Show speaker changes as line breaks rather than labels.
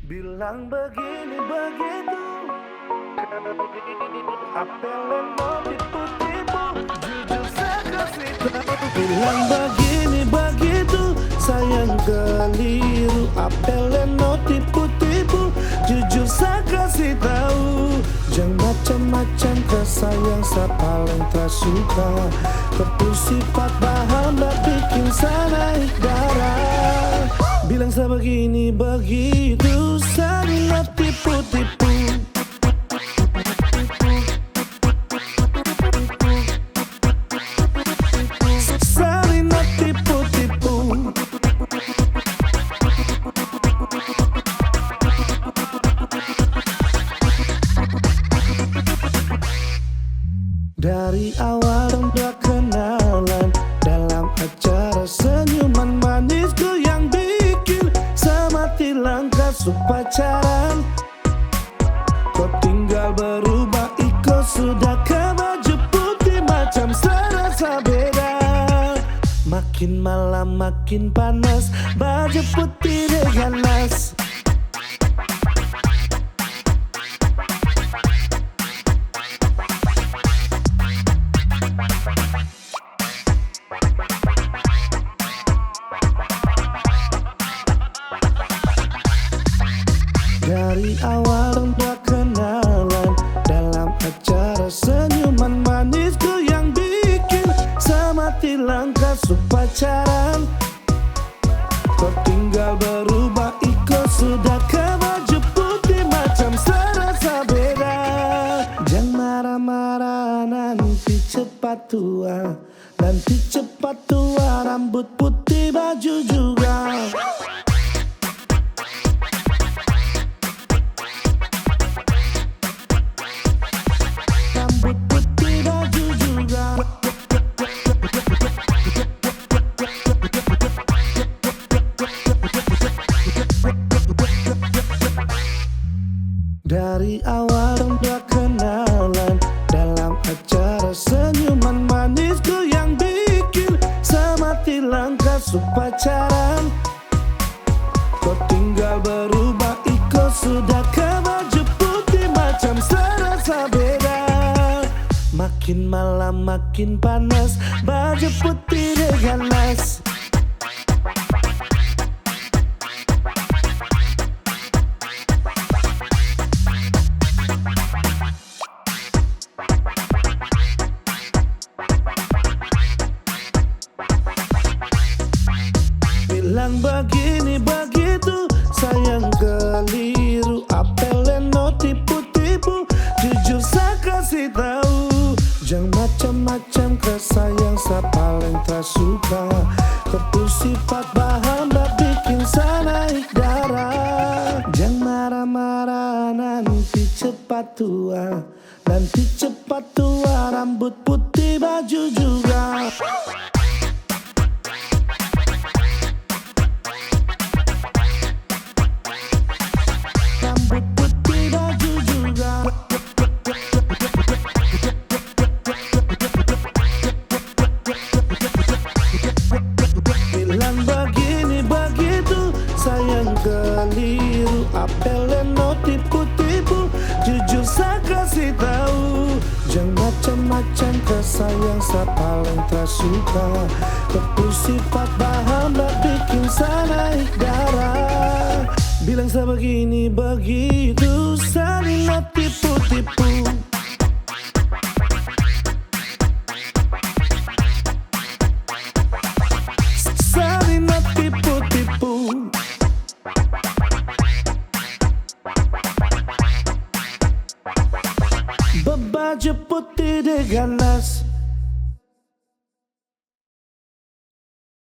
Bilang begini begitu, apelin mau tipu-tipu, jujur saya kasih tahu. Bilang begini begitu, sayang keliru, apelin mau tipu-tipu, jujur saya kasih tahu. Jangan macam-macam ke sayang, saya paling tak suka. Kepu sifat bahan bikin saya naik darah. Bilang saya begini begitu, saya tipu-tipu. Saya tipu-tipu. Dari awal udah kenalan, dalam acara senyuman manisku yang bikin semati langkah pacaran. Kau tinggal berubah, ikut sudah ke baju putih macam serasa beda. Makin malam makin panas, baju putih ganas. Dari awal udah kenalan, dalam acara senyuman manisku yang bikin semati langkah pacaran. Kau tinggal berubah, ikut sudah ke baju putih macam serasa beda. Jangan marah-marah, nanti cepat tua. Nanti cepat tua, rambut putih baju juga. Dari awal udah kenalan, dalam acara senyuman manisku yang bikin semati langkah pacaran. Kau tinggal berubah, ikut sudah ke baju putih macam serasa beda. Makin malam makin panas, baju putih ganas. Bilang begini begitu, sayang keliru, apelin no tipu-tipu, jujur saya kasih tahu. Jangan macam-macam ke sayang, saya paling tak suka. Kepu sifat bahan bikin saya naik darah. Jangan marah-marah, nanti cepat tua. Nanti cepat tua, rambut putih baju juga. Bilang begini begitu, sayang keliru, apelin no tipu-tipu, jujur saya kasih tahu. Jangan macam-macam ke sayang, saya paling tak suka. Kepu sifat bahan bikin saya naik darah. Bilang saya begini begitu, saya tipu-tipu. Saya tipu-tipu. Bebaju putih ganas.